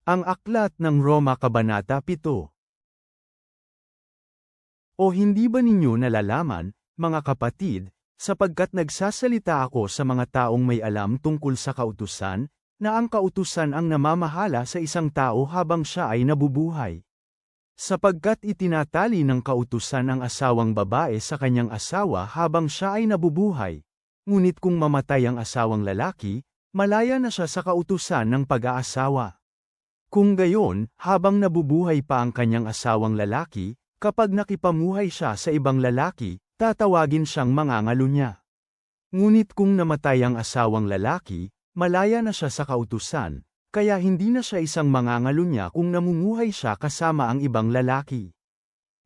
Ang Aklat ng Roma Kabanata 7. O hindi ba ninyo nalalaman, mga kapatid, sapagkat nagsasalita ako sa mga taong may alam tungkol sa kautusan, na ang kautusan ang namamahala sa isang tao habang siya ay nabubuhay? Sapagkat itinatali ng kautusan ang asawang babae sa kanyang asawa habang siya ay nabubuhay. Ngunit kung mamatay ang asawang lalaki, malaya na siya sa kautusan ng pag-aasawa. Kung gayon, habang nabubuhay pa ang kanyang asawang lalaki, kapag nakipamuhay siya sa ibang lalaki, tatawagin siyang mangangalo niya. Ngunit kung namatay ang asawang lalaki, malaya na siya sa kautusan, kaya hindi na siya isang mangangalo niya kung namumuhay siya kasama ang ibang lalaki.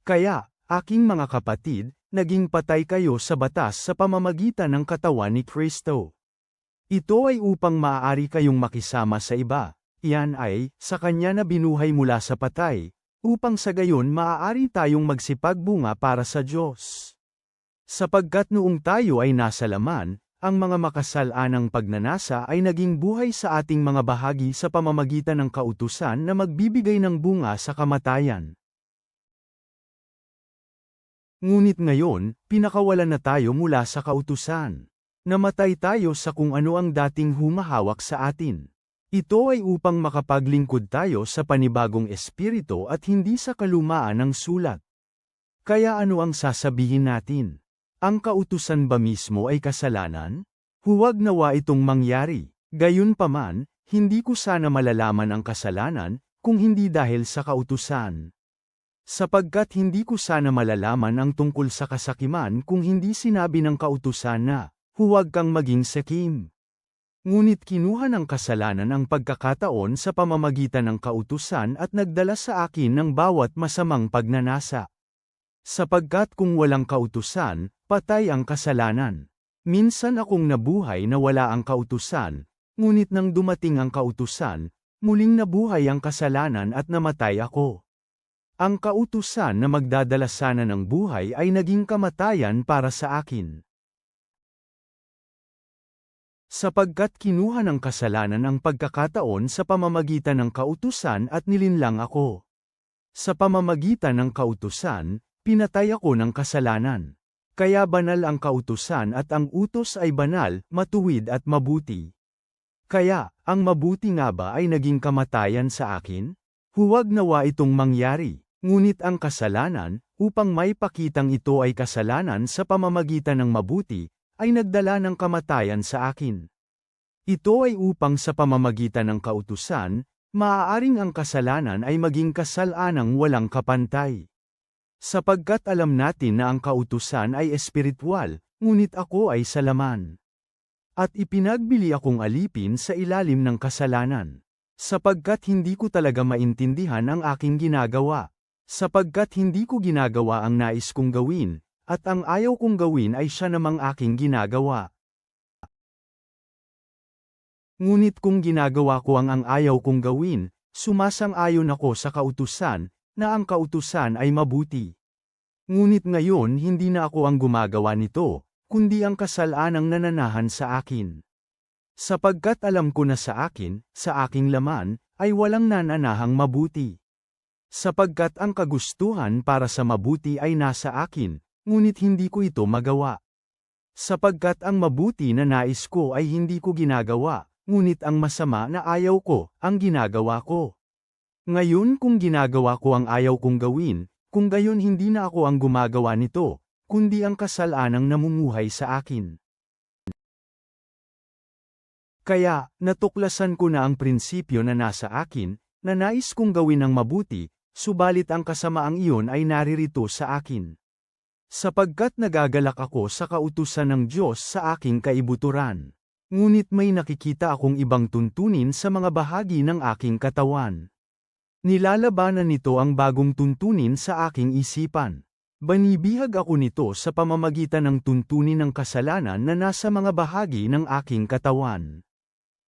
Kaya, aking mga kapatid, naging patay kayo sa batas sa pamamagitan ng katawan ni Kristo. Ito ay upang maaari kayong makisama sa iba. Iyan ay, sa kanya na binuhay mula sa patay, upang sa gayon maaari tayong magsipagbunga para sa Diyos. Sapagkat noong tayo ay nasa laman, ang mga makasalanang pagnanasa ay naging buhay sa ating mga bahagi sa pamamagitan ng kautusan na magbibigay ng bunga sa kamatayan. Ngunit ngayon, pinakawalan na tayo mula sa kautusan. Namatay tayo sa kung ano ang dating humahawak sa atin. Ito ay upang makapaglingkod tayo sa panibagong espiritu at hindi sa kalumaan ng sulat. Kaya ano ang sasabihin natin? Ang kautusan ba mismo ay kasalanan? Huwag nawa itong mangyari. Gayunpaman, hindi ko sana malalaman ang kasalanan, kung hindi dahil sa kautusan. Sapagkat hindi ko sana malalaman ang tungkol sa kasakiman kung hindi sinabi ng kautusan na, huwag kang maging sakim. Ngunit kinuha ng kasalanan ang pagkakataon sa pamamagitan ng kautusan at nagdala sa akin ng bawat masamang pagnanasa. Sapagkat kung walang kautusan, patay ang kasalanan. Minsan akong nabuhay na wala ang kautusan, ngunit nang dumating ang kautusan, muling nabuhay ang kasalanan at namatay ako. Ang kautusan na magdadala sana ng buhay ay naging kamatayan para sa akin. Sapagkat kinuha ng kasalanan ang pagkakataon sa pamamagitan ng kautusan at nilinlang ako. Sa pamamagitan ng kautusan, pinatay ako ng kasalanan. Kaya banal ang kautusan at ang utos ay banal, matuwid at mabuti. Kaya, ang mabuti nga ba ay naging kamatayan sa akin? Huwag nawa itong mangyari. Ngunit ang kasalanan, upang may pakitang ito ay kasalanan sa pamamagitan ng mabuti, ay nagdala ng kamatayan sa akin. Ito ay upang sa pamamagitan ng kautusan, maaaring ang kasalanan ay maging kasalanang walang kapantay. Sapagkat alam natin na ang kautusan ay espiritual, ngunit ako ay sa laman. At ipinagbili akong alipin sa ilalim ng kasalanan. Sapagkat hindi ko talaga maintindihan ang aking ginagawa. Sapagkat hindi ko ginagawa ang nais kong gawin, at ang ayaw kong gawin ay siya namang aking ginagawa. Ngunit kung ginagawa ko ang ayaw kong gawin, sumasang-ayon ako sa kautusan, na ang kautusan ay mabuti. Ngunit ngayon hindi na ako ang gumagawa nito, kundi ang kasalanang nananahan sa akin. Sapagkat alam ko na sa aking laman, ay walang nananahang mabuti. Sapagkat ang kagustuhan para sa mabuti ay nasa akin, ngunit hindi ko ito magawa. Sapagkat ang mabuti na nais ko ay hindi ko ginagawa, ngunit ang masama na ayaw ko, ang ginagawa ko. Ngayon kung ginagawa ko ang ayaw kong gawin, kung gayon hindi na ako ang gumagawa nito, kundi ang kasalanang namumuhay sa akin. Kaya, natuklasan ko na ang prinsipyo na nasa akin, na nais kong gawin ang mabuti, subalit ang kasamaang iyon ay naririto sa akin. Sapagkat nagagalak ako sa kautusan ng Diyos sa aking kaibuturan. Ngunit may nakikita akong ibang tuntunin sa mga bahagi ng aking katawan. Nilalabanan nito ang bagong tuntunin sa aking isipan. Banibihag ako nito sa pamamagitan ng tuntunin ng kasalanan na nasa mga bahagi ng aking katawan.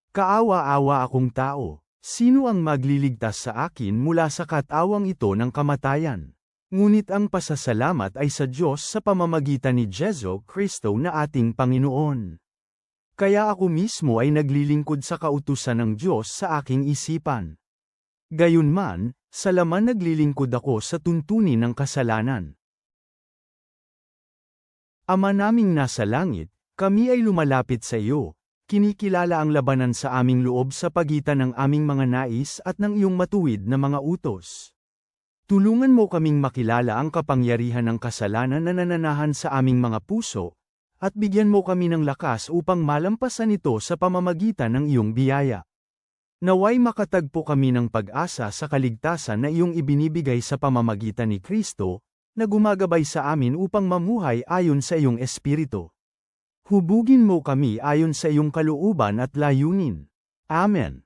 Kaawa-awa akong tao. Sino ang magliligtas sa akin mula sa katawang ito ng kamatayan? Ngunit ang pasasalamat ay sa Diyos sa pamamagitan ni Jesu Kristo na ating Panginoon. Kaya ako mismo ay naglilingkod sa kautusan ng Diyos sa aking isipan. Gayunman, sa laman naglilingkod ako sa tuntunin ng kasalanan. Ama naming nasa langit, kami ay lumalapit sa iyo. Kinikilala ang labanan sa aming loob sa pagitan ng aming mga nais at ng iyong matuwid na mga utos. Tulungan mo kaming makilala ang kapangyarihan ng kasalanan na nananahan sa aming mga puso, at bigyan mo kami ng lakas upang malampasan ito sa pamamagitan ng iyong biyaya. Naway makatagpo kami ng pag-asa sa kaligtasan na iyong ibinibigay sa pamamagitan ni Kristo, na gumagabay sa amin upang mamuhay ayon sa iyong espiritu. Hubugin mo kami ayon sa iyong kalooban at layunin. Amen.